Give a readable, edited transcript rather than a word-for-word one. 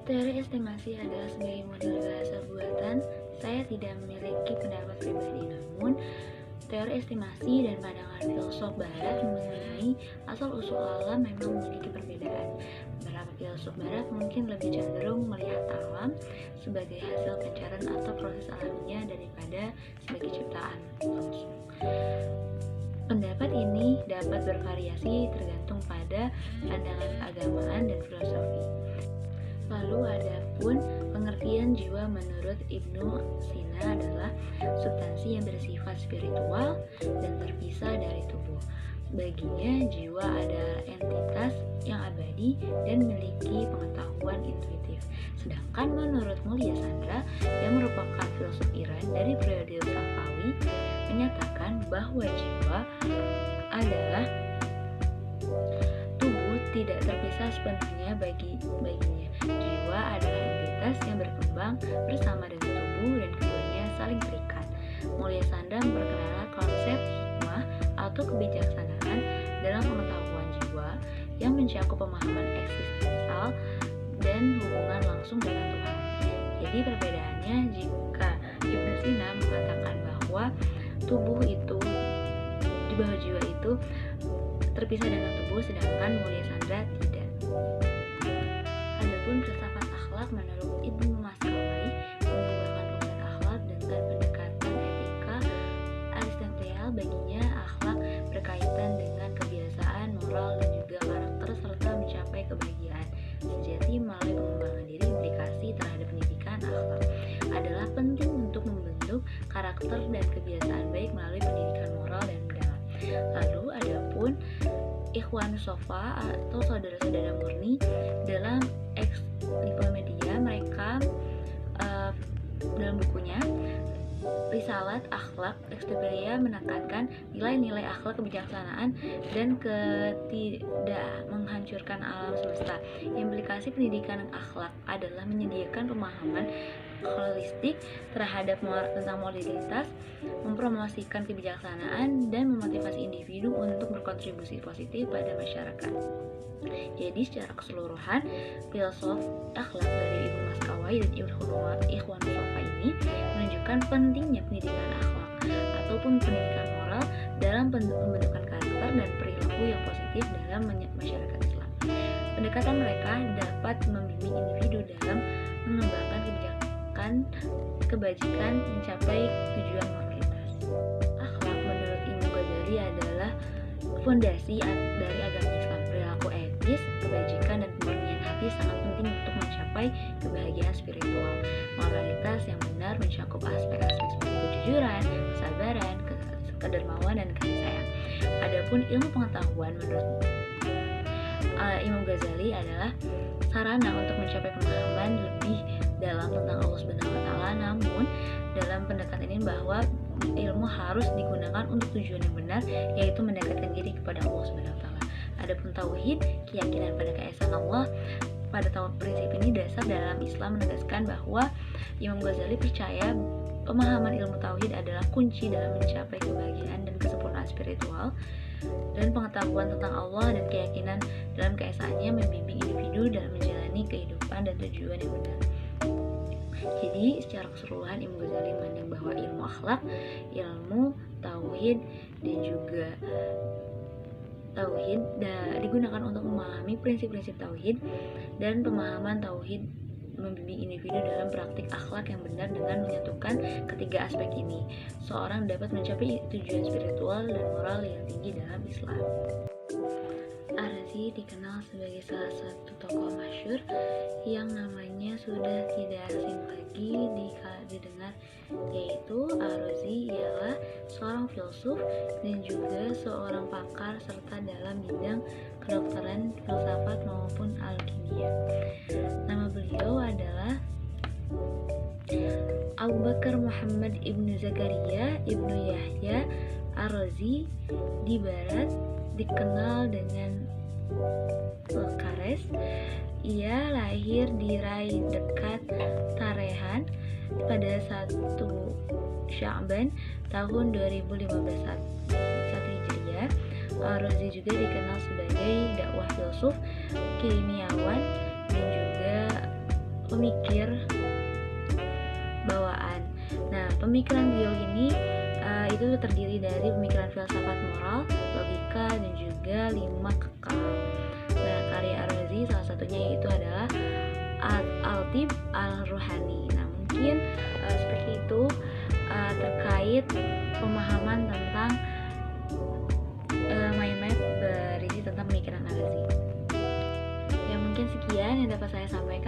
Teori estimasi adalah sebagai model bahasa buatan. Saya tidak memiliki pendapat pribadi, namun teori estimasi dan pandangan filsuf barat mengenai asal-usul alam memang memiliki perbedaan. Beberapa filsuf barat mungkin lebih cenderung melihat alam sebagai hasil pencarian atau proses alamiah daripada sebagai ciptaan langsung. Pendapat ini dapat bervariasi tergantung pada pandangan agamaan dan filosofi. Lalu adapun pengertian jiwa menurut Ibnu Sina adalah substansi yang bersifat spiritual dan terpisah dari tubuh. Baginya jiwa adalah entitas yang abadi dan memiliki pengetahuan intuitif. Sedangkan menurut Mulia Sandra yang merupakan filsuf Iran dari periode Safawi menyatakan bahwa jiwa adalah tubuh tidak terpisah sepenuhnya baginya. Jiwa adalah entitas yang berkembang bersama dengan tubuh dan keduanya saling terikat. Mulia Sandra memperkenalkan konsep hikmah atau kebijaksanaan dalam pengetahuan jiwa yang mencakup pemahaman eksistensial dan hubungan langsung dengan Tuhan. Jadi perbedaannya jika Ibnu Sina mengatakan bahwa tubuh itu di bawah jiwa itu terpisah dengan tubuh, sedangkan Mulia Sandra tidak. Adapun filsafat akhlak menurut Ibnu Maskawai mengembangkan pengertian akhlak dengan pendekatan etika Aristoteles. Baginya akhlak berkaitan dengan kebiasaan, moral, dan juga karakter serta mencapai kebahagiaan sejati melalui pengembangan diri. Implikasi terhadap pendidikan akhlak adalah penting untuk membentuk karakter dan kebiasaan baik melalui pendidikan moral dan mendalam. Lalu adapun Ikhwan Sofa atau saudara-saudara murni dalam Ensiklopedia mereka dalam bukunya Risalat Akhlak Ensiklopedia menekankan nilai-nilai akhlak kebijaksanaan dan tidak menghancurkan alam semesta. Implikasi pendidikan akhlak adalah menyediakan pemahaman holistik terhadap tentang moralitas, mempromosikan kebijaksanaan, dan memotivasi individu untuk berkontribusi positif pada masyarakat. Jadi secara keseluruhan, filsuf akhlak dari Ibnu Maskawai dan Ikhwan Sofa ini menunjukkan pentingnya pendidikan akhlak ataupun pendidikan moral dalam pembentukan karakter dan perilaku yang positif dalam masyarakat Islam. Pendekatan mereka dapat membimbing individu dalam mengembangkan kebajikan mencapai tujuan moralitas. Akhlak menurut Imam Ghazali adalah fondasi dari agama Islam. Perilaku etis, kebajikan, dan kemurnian hati sangat penting untuk mencapai kebahagiaan spiritual. Moralitas yang benar mencakup aspek-aspek seperti kejujuran, kesabaran, kedermawan, dan kasih sayang. Adapun ilmu pengetahuan menurut Imam Ghazali adalah sarana untuk mencapai pemahaman lebih dalam tentang Allah Subhanahu wa Ta'ala. Namun dalam pendekatan ini bahwa ilmu harus digunakan untuk tujuan yang benar, yaitu mendekatkan diri kepada Allah Subhanahu wa Ta'ala. Adapun tauhid, keyakinan pada keesaan Allah, pada prinsip ini dasar dalam Islam menegaskan bahwa Imam Ghazali percaya pemahaman ilmu tauhid adalah kunci dalam mencapai kebahagiaan dan kesempurnaan spiritual, dan pengetahuan tentang Allah dan keyakinan dalam keesaannya membimbing individu dalam menjalani kehidupan dan tujuan yang benar. Jadi secara keseluruhan Imam Ghazali memandang bahwa ilmu akhlak, ilmu tauhid dan juga tauhid digunakan untuk memahami prinsip-prinsip tauhid, dan pemahaman tauhid membimbing individu dalam praktik akhlak yang benar dengan menyatukan ketiga aspek ini. Seorang dapat mencapai tujuan spiritual dan moral yang tinggi dalam Islam. Ar-Razi dikenal sebagai salah satu tokoh masyhur yang namanya sudah tidak asing lagi didengar, yaitu Ar-Razi ialah seorang filsuf dan juga seorang pakar serta dalam bidang kedokteran, filsafat maupun alkimia. Nama beliau adalah Abu Bakar Muhammad ibnu Zakaria ibnu Yahya Ar-Razi. Di barat dikenal dengan Kares. Ia lahir di Rai dekat Tarehan pada 1 Sya'ban tahun 2015 Hijriah. Ar-Razi juga dikenal sebagai dakwah filsuf, kimia dan juga pemikir bawaan. Nah, pemikiran beliau ini itu terdiri dari pemikiran filsafat moral, logika, dan juga 5 kekal. Nah, karya Ar-Razi salah satunya yaitu adalah Al-Tib Al-Ruhani. Nah, mungkin seperti itu terkait pemahaman tentang mind map berisi tentang pemikiran Ar-Razi. Ya, mungkin sekian yang dapat saya sampaikan.